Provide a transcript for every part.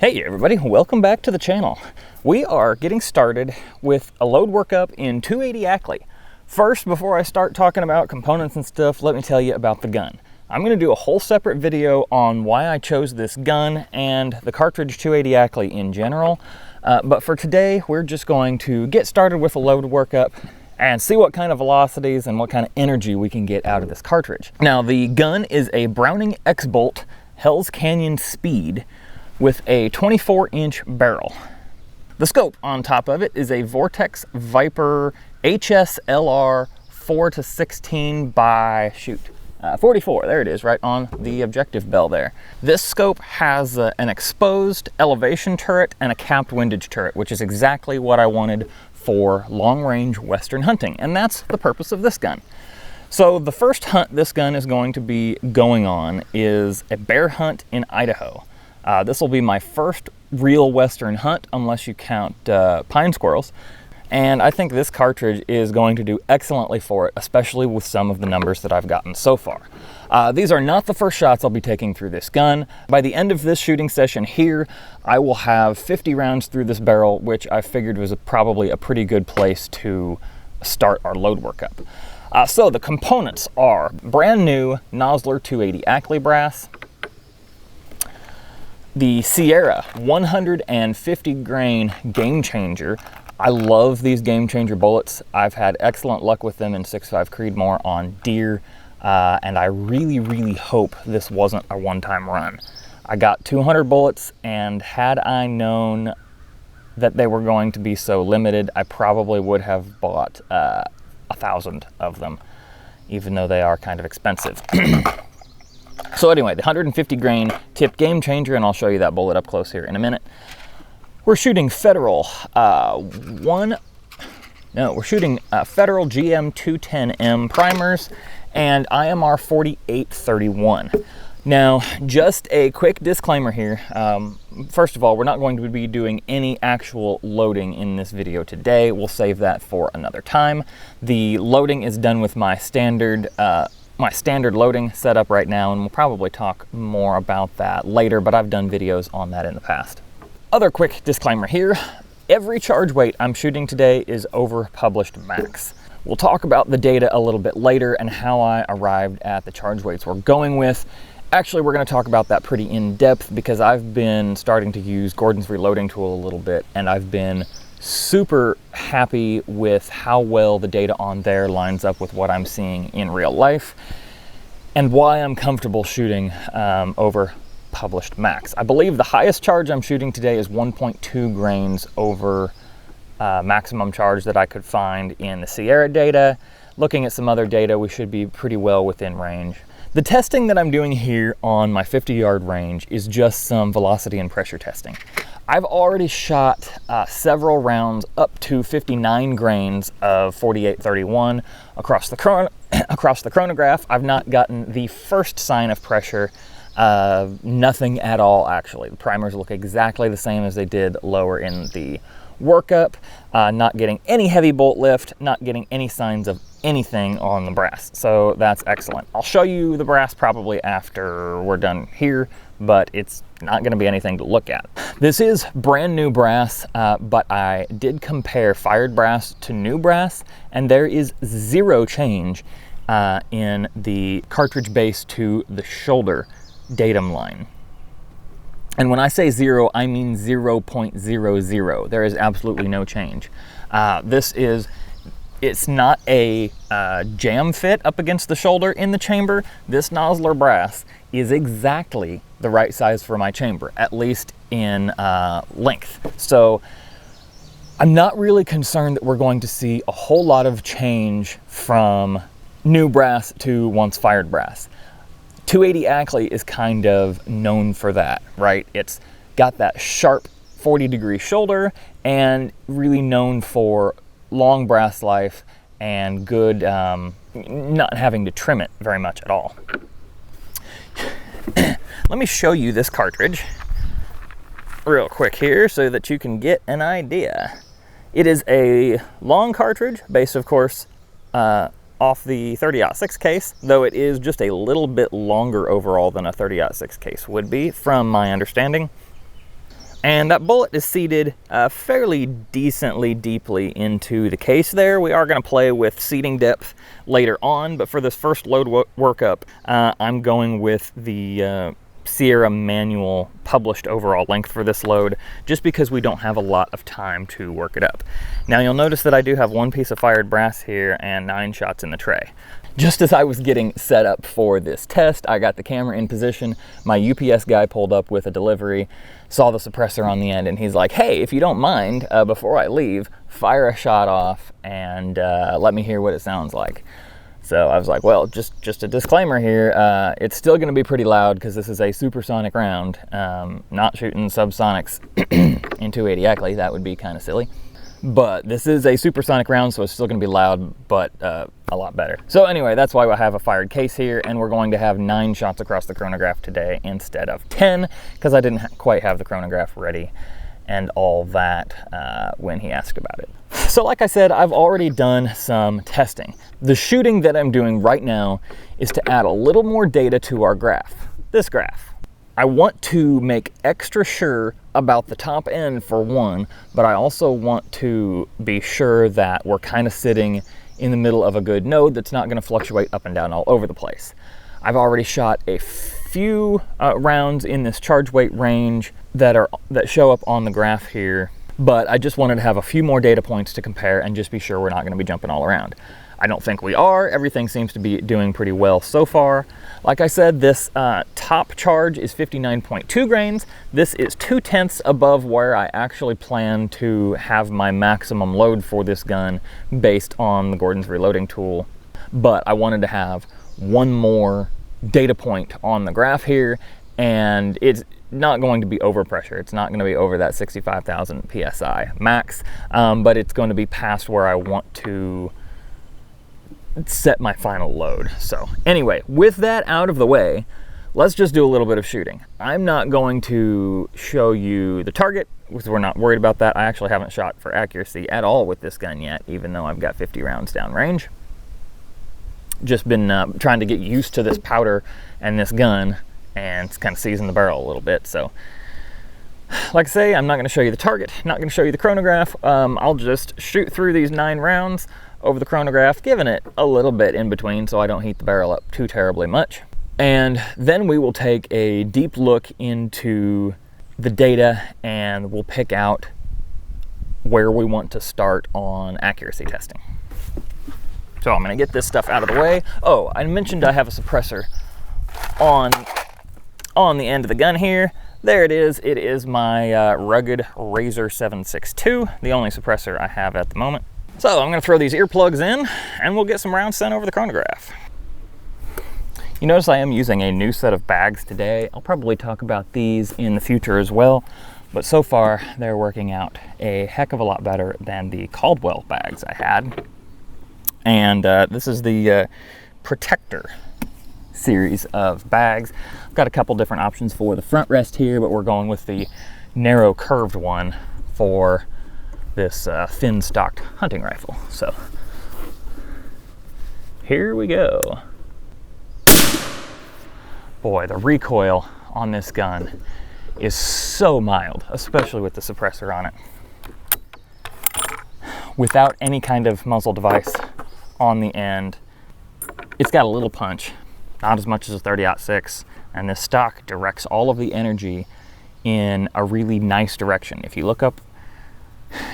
Hey everybody, welcome back to the channel. We are getting started with a load workup in 280 Ackley. First, before I start talking about components and stuff, let me tell you about the gun. I'm going to do a whole separate video on why I chose this gun and the cartridge 280 Ackley in general. But for today, we're just going to get started with a load workup and see what kind of velocities and what kind of energy we can get out of this cartridge. Now, the gun is a Browning X-Bolt Hell's Canyon Speed with a 24-inch barrel. The scope on top of it is a Vortex Viper HSLR 4-16 by 44. There it is, right on the objective bell there. This scope has an exposed elevation turret and a capped windage turret, which is exactly what I wanted for long-range Western hunting, and that's the purpose of this gun. So the first hunt this gun is going to be going on is a bear hunt in Idaho. This will be my first real Western hunt, unless you count pine squirrels. And I think this cartridge is going to do excellently for it, especially with some of the numbers that I've gotten so far. These are not the first shots I'll be taking through this gun. By the end of this shooting session here, I will have 50 rounds through this barrel, which I figured was probably a pretty good place to start our load workup. So the components are brand new Nosler 280 Ackley brass, the Sierra 150 grain Game Changer. I love these Game Changer bullets. I've had excellent luck with them in 6.5 Creedmoor on deer, and I really hope this wasn't a one-time run. I got 200 bullets, and had I known that they were going to be so limited, I probably would have bought 1,000 of them, even though they are kind of expensive. So anyway, the 150 grain tipped Game Changer, and I'll show you that bullet up close here in a minute. We're shooting Federal Federal GM 210M primers and IMR 4831. Now, just a quick disclaimer here. First of all, we're not going to be doing any actual loading in this video today. We'll save that for another time. The loading is done with my standard loading setup right now, and we'll probably talk more about that later, but I've done videos on that in the past. Other quick disclaimer here, every charge weight I'm shooting today is over published max. We'll talk about the data a little bit later and how I arrived at the charge weights we're going with. Actually, we're going to talk about that pretty in depth because I've been starting to use Gordon's reloading tool a little bit, and I've been super happy with how well the data on there lines up with what I'm seeing in real life and why I'm comfortable shooting over published max. I believe the highest charge I'm shooting today is 1.2 grains over maximum charge that I could find in the Sierra data. Looking at some other data, we should be pretty well within range. The testing that I'm doing here on my 50-yard range is just some velocity and pressure testing. I've already shot several rounds up to 59 grains of 4831 across the chronograph. I've not gotten the first sign of pressure, nothing at all actually. The primers look exactly the same as they did lower in the workup. Not getting any heavy bolt lift, not getting any signs of anything on the brass, so that's excellent. I'll show you the brass probably after we're done here, but it's not going to be anything to look at. This is brand new brass, but I did compare fired brass to new brass, and there is zero change in the cartridge base to the shoulder datum line. And when I say zero, I mean 0.00. There is absolutely no change. It's not a jam fit up against the shoulder in the chamber. This Nosler brass is exactly the right size for my chamber, at least in length. So I'm not really concerned that we're going to see a whole lot of change from new brass to once fired brass. 280 Ackley is kind of known for that, right? It's got that sharp 40-degree shoulder and really known for long brass life and good, not having to trim it very much at all. Let me show you this cartridge real quick here so that you can get an idea. It is a long cartridge based, of course, off the 30-06 case, though it is just a little bit longer overall than a 30-06 case would be, from my understanding. And that bullet is seated fairly decently deeply into the case there. We are going to play with seating depth later on, but for this first load workup, I'm going with the Sierra manual published overall length for this load, just because we don't have a lot of time to work it up. Now you'll notice that I do have one piece of fired brass here and 9 shots in the tray. Just as I was getting set up for this test, I got the camera in position. My UPS guy pulled up with a delivery, saw the suppressor on the end, and he's like, hey, if you don't mind, before I leave, fire a shot off and let me hear what it sounds like. So I was like, well, just a disclaimer here, it's still going to be pretty loud because this is a supersonic round, not shooting subsonics in 280 Ackley. That would be kind of silly. But this is a supersonic round, so it's still going to be loud, but a lot better. So anyway, that's why I have a fired case here, and we're going to have 9 shots across the chronograph today instead of 10, because I didn't quite have the chronograph ready and all that when he asked about it. So like I said, I've already done some testing. The shooting that I'm doing right now is to add a little more data to our graph, this graph. I want to make extra sure about the top end for one, but I also want to be sure that we're kind of sitting in the middle of a good node that's not going to fluctuate up and down all over the place. I've already shot a few rounds in this charge weight range that show up on the graph here, but I just wanted to have a few more data points to compare and just be sure we're not going to be jumping all around. I don't think we are. Everything seems to be doing pretty well so far. Like I said, this top charge is 59.2 grains. This is 2/10 above where I actually plan to have my maximum load for this gun based on the Gordon's reloading tool. But I wanted to have one more data point on the graph here, and it's not going to be over pressure. It's not going to be over that 65,000 PSI max, but it's going to be past where I want to set my final load. So anyway, with that out of the way, let's just do a little bit of shooting. I'm not going to show you the target because we're not worried about that. I actually haven't shot for accuracy at all with this gun yet, even though I've got 50 rounds downrange. Just been trying to get used to this powder and this gun and kind of season the barrel a little bit. So like I say, I'm not going to show you the target, not going to show you the chronograph. I'll just shoot through these 9 rounds over the chronograph, giving it a little bit in between so I don't heat the barrel up too terribly much. And then we will take a deep look into the data and we'll pick out where we want to start on accuracy testing. So I'm going to get this stuff out of the way. Oh, I mentioned I have a suppressor on the end of the gun here. There it is. It is my rugged Razor 762, the only suppressor I have at the moment. So I'm going to throw these earplugs in and we'll get some rounds sent over the chronograph. You notice I am using a new set of bags today. I'll probably talk about these in the future as well, but so far they're working out a heck of a lot better than the Caldwell bags I had. And this is the Protector series of bags. I've got a couple different options for the front rest here, but we're going with the narrow curved one for this thin stocked hunting rifle. So here we go. Boy, the recoil on this gun is so mild, especially with the suppressor on it. Without any kind of muzzle device on the end, it's got a little punch, not as much as a 30-06, and this stock directs all of the energy in a really nice direction. If you look up,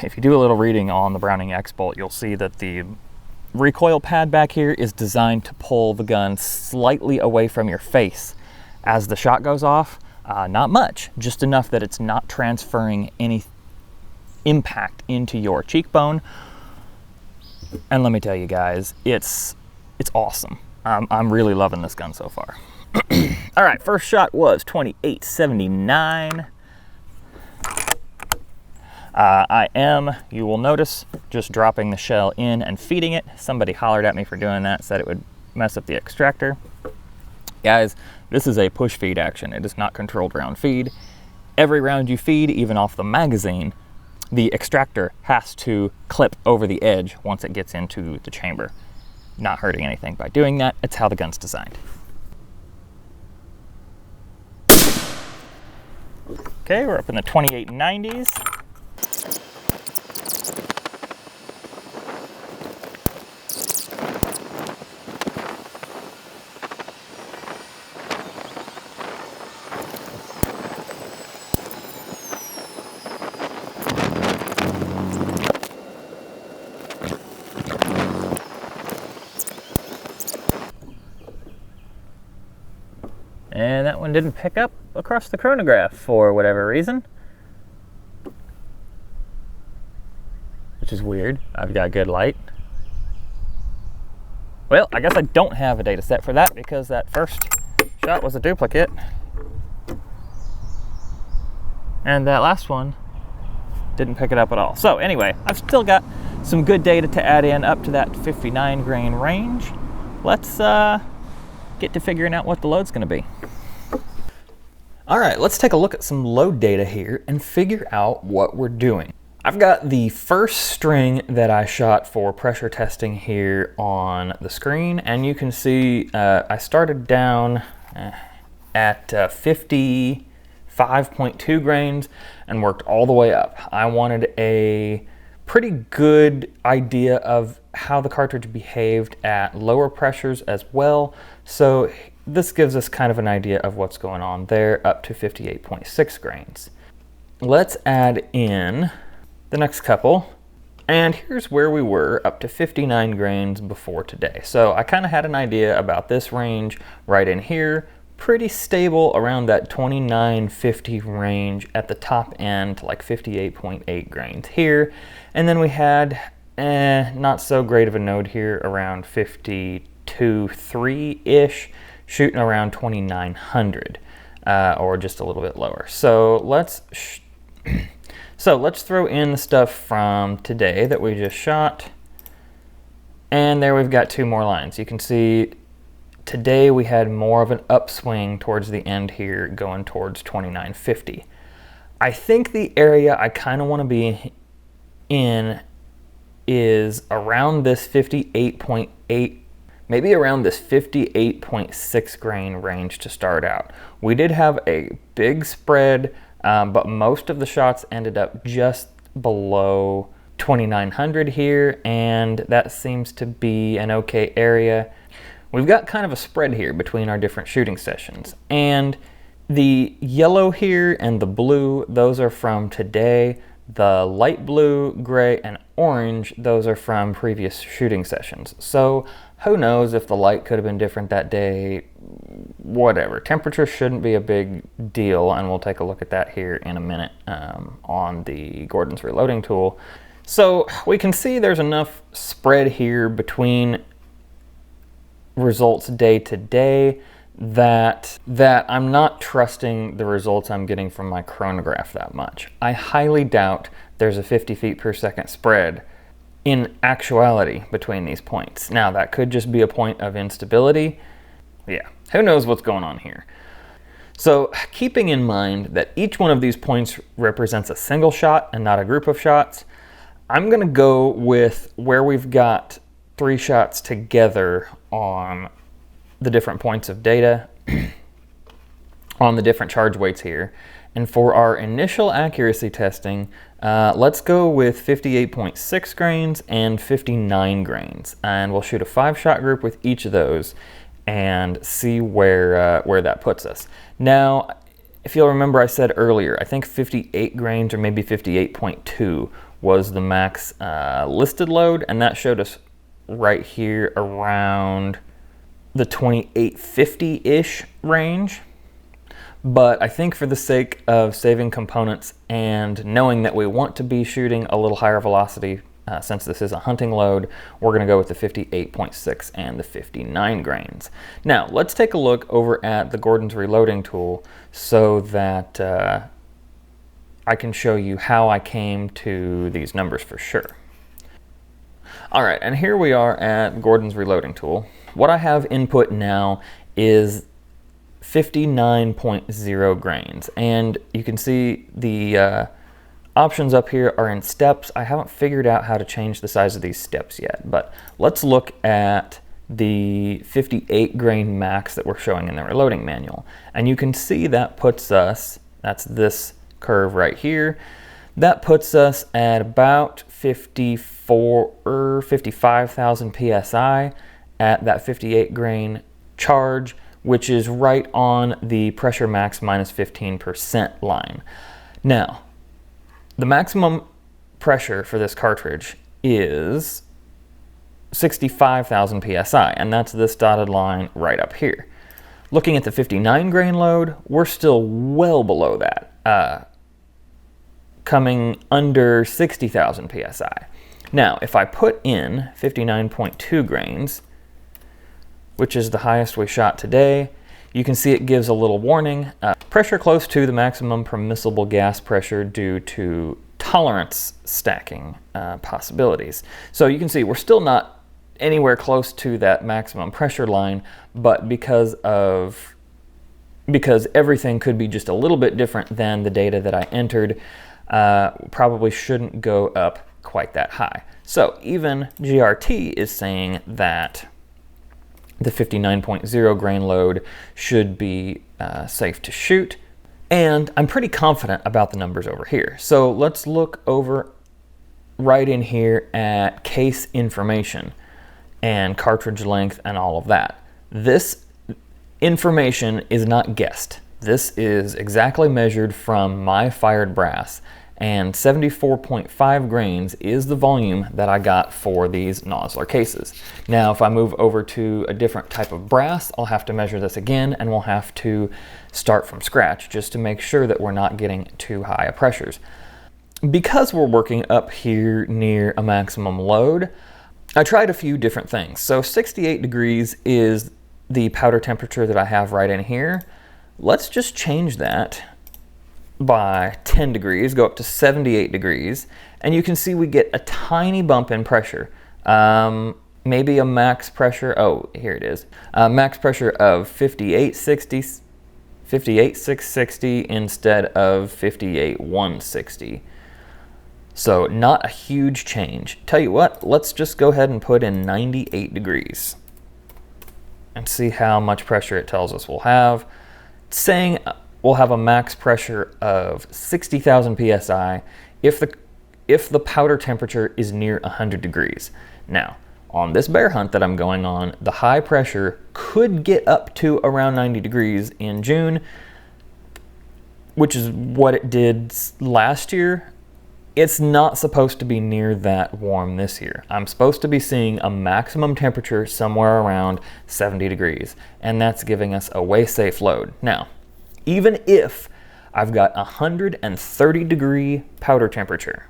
if you do a little reading on the Browning X-Bolt, you'll see that the recoil pad back here is designed to pull the gun slightly away from your face as the shot goes off. Not much, just enough that it's not transferring any impact into your cheekbone. And let me tell you guys, it's awesome. I'm really loving this gun so far. All right, first shot was 2879. I am, you will notice, just dropping the shell in and feeding it. Somebody hollered at me for doing that, said it would mess up the extractor. Guys, this is a push feed action. It is not controlled round feed. Every round you feed, even off the magazine, the extractor has to clip over the edge once it gets into the chamber. Not hurting anything by doing that. It's how the gun's designed. Okay, we're up in the 2890s. And that one didn't pick up across the chronograph for whatever reason, which is weird. I've got good light. Well, I guess I don't have a data set for that because that first shot was a duplicate. And that last one didn't pick it up at all. So anyway, I've still got some good data to add in up to that 59 grain range. Let's get to figuring out what the load's gonna be. All right, let's take a look at some load data here and figure out what we're doing. I've got the first string that I shot for pressure testing here on the screen, and you can see I started down at 55.2 grains and worked all the way up. I wanted a pretty good idea of how the cartridge behaved at lower pressures as well, so this gives us kind of an idea of what's going on there up to 58.6 grains. Let's add in the next couple, and here's where we were up to 59 grains before today. So I kind of had an idea about this range right in here, pretty stable around that 2950 range at the top end to like 58.8 grains here, and then we had not so great of a node here around 52.3-ish, shooting around 2900 or just a little bit lower. So let's throw in the stuff from today that we just shot, and there we've got two more lines. You can see today we had more of an upswing towards the end here going towards 2950. I think the area I kind of want to be in is around this 58.8, maybe around this 58.6 grain range to start out. We did have a big spread, but most of the shots ended up just below 2900 here, and that seems to be an okay area. We've got kind of a spread here between our different shooting sessions, and the yellow here and the blue, those are from today. The light blue, gray, and orange, those are from previous shooting sessions. So who knows if the light could have been different that day, whatever. Temperature shouldn't be a big deal, and we'll take a look at that here in a minute on the Gordon's reloading tool. So we can see there's enough spread here between results day to day that I'm not trusting the results I'm getting from my chronograph that much. I highly doubt there's a 50 feet per second spread in actuality between these points. Now, that could just be a point of instability. Yeah, who knows what's going on here. So keeping in mind that each one of these points represents a single shot and not a group of shots, I'm gonna go with where we've got 3 shots together on the different points of data on the different charge weights here. And for our initial accuracy testing, let's go with 58.6 grains and 59 grains. And we'll shoot a 5-shot group with each of those and see where that puts us. Now, if you'll remember, I said earlier, I think 58 grains or maybe 58.2 was the max listed load, and that showed us right here around the 2850-ish range. But I think for the sake of saving components and knowing that we want to be shooting a little higher velocity, since this is a hunting load, we're going to go with the 58.6 and the 59 grains. Now, let's take a look over at the Gordon's reloading tool so that I can show you how I came to these numbers for sure. All right, and here we are at Gordon's reloading tool. What I have input now is 59.0 grains, and you can see the options up here are in steps. I haven't figured out how to change the size of these steps yet, but let's look at the 58 grain max that we're showing in the reloading manual. And you can see that puts us, that's this curve right here. That puts us at about 54 or 55,000 psi at that 58 grain charge, which is right on the pressure max minus 15% line. Now, the maximum pressure for this cartridge is 65,000 psi, and that's this dotted line right up here. Looking at the 59 grain load, we're still well below that, coming under 60,000 psi. Now, if I put in 59.2 grains, which is the highest we shot today, you can see it gives a little warning. Pressure close to the maximum permissible gas pressure due to tolerance stacking possibilities. So you can see we're still not anywhere close to that maximum pressure line, but because everything could be just a little bit different than the data that I entered, probably shouldn't go up quite that high. So even GRT is saying that the 59.0 grain load should be safe to shoot. And I'm pretty confident about the numbers over here. So let's look over right in here at case information and cartridge length and all of that. This information is not guessed. This is exactly measured from my fired brass, and 74.5 grains is the volume that I got for these Nosler cases. Now, if I move over to a different type of brass, I'll have to measure this again, and we'll have to start from scratch just to make sure that we're not getting too high of pressures. Because we're working up here near a maximum load, I tried a few different things. So 68 degrees is the powder temperature that I have right in here. Let's just change that by 10 degrees, go up to 78 degrees, and you can see we get a tiny bump in pressure. Maybe a max pressure, oh, here it is. Max pressure of 58,660 instead of 58,160. So not a huge change. Tell you what, let's just go ahead and put in 98 degrees and see how much pressure it tells us we'll have. It's saying we'll have a max pressure of 60,000 psi if the powder temperature is near 100 degrees. Now, on this bear hunt that I'm going on, the high pressure could get up to around 90 degrees in June, which is what it did last year. It's not supposed to be near that warm this year. I'm supposed to be seeing a maximum temperature somewhere around 70 degrees, and that's giving us a way safe load. Now, even if I've got 130 degree powder temperature,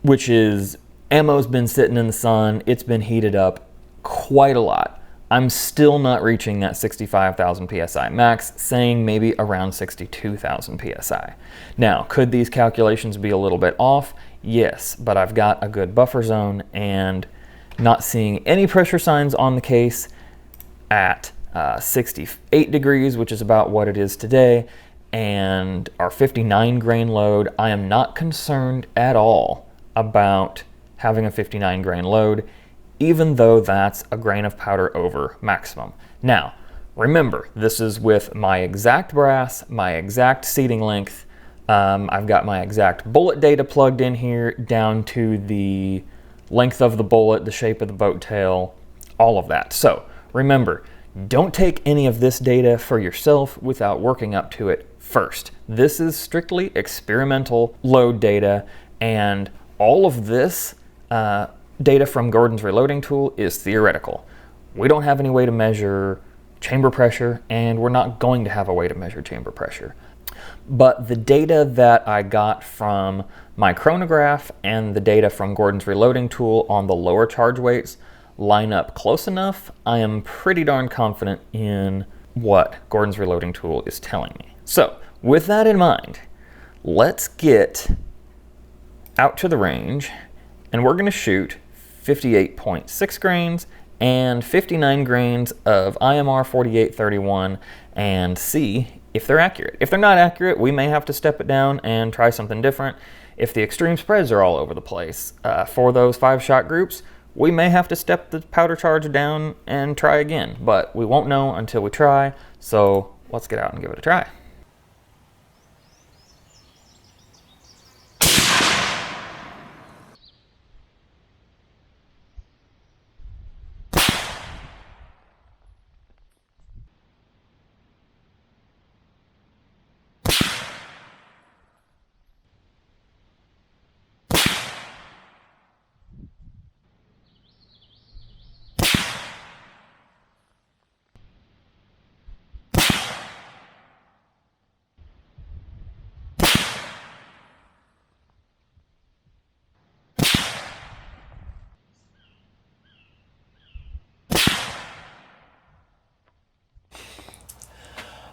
which is ammo's been sitting in the sun, it's been heated up quite a lot, I'm still not reaching that 65,000 psi max, saying maybe around 62,000 psi. Now, could these calculations be a little bit off? Yes, but I've got a good buffer zone and not seeing any pressure signs on the case at 68 degrees, which is about what it is today, and our 59 grain load. I am not concerned at all about having a 59 grain load, even though that's a grain of powder over maximum. Now, remember, this is with my exact brass, my exact seating length. I've got my exact bullet data plugged in here, down to the length of the bullet, the shape of the boat tail, all of that. So remember, don't take any of this data for yourself without working up to it first. This is strictly experimental load data, and all of this data from Gordon's reloading tool is theoretical. We don't have any way to measure chamber pressure, and we're not going to have a way to measure chamber pressure. But the data that I got from my chronograph and the data from Gordon's reloading tool on the lower charge weights line up close enough. I am pretty darn confident in what Gordon's reloading tool is telling me. So with that in mind, let's get out to the range, and we're going to shoot 58.6 grains and 59 grains of IMR 4831 and see if they're accurate. If they're not accurate, we may have to step it down and try something different. If the extreme spreads are all over the place for those 5-shot groups, we may have to step the powder charge down and try again, but we won't know until we try. So let's get out and give it a try.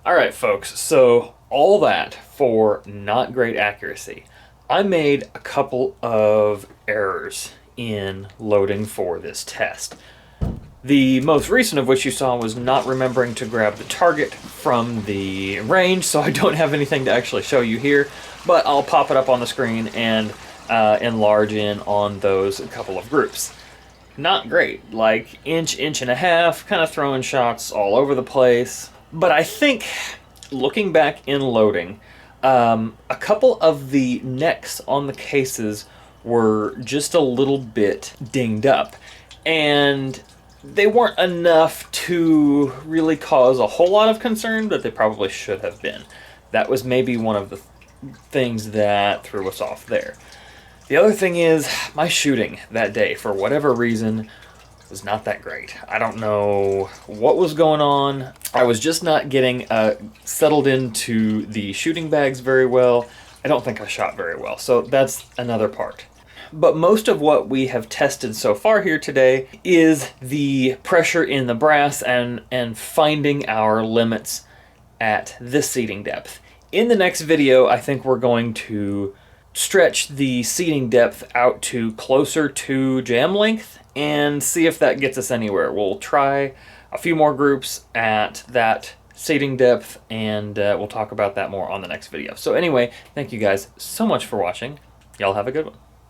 All right, folks, so all that for not great accuracy. I made a couple of errors in loading for this test. The most recent of which you saw was not remembering to grab the target from the range, so I don't have anything to actually show you here, but I'll pop it up on the screen and enlarge in on those couple of groups. Not great, like inch and a half, kind of throwing shots all over the place. But I think, looking back in loading, a couple of the necks on the cases were just a little bit dinged up, and they weren't enough to really cause a whole lot of concern, but they probably should have been. That was maybe one of the things that threw us off there. The other thing is, my shooting that day, for whatever reason, was not that great. I don't know what was going on. I was just not getting settled into the shooting bags very well. I don't think I shot very well, so that's another part. But most of what we have tested so far here today is the pressure in the brass and finding our limits at this seating depth. In the next video, I think we're going to stretch the seating depth out to closer to jam length and see if that gets us anywhere. We'll try a few more groups at that seating depth, and we'll talk about that more on the next video. So anyway, thank you guys so much for watching. Y'all have a good one.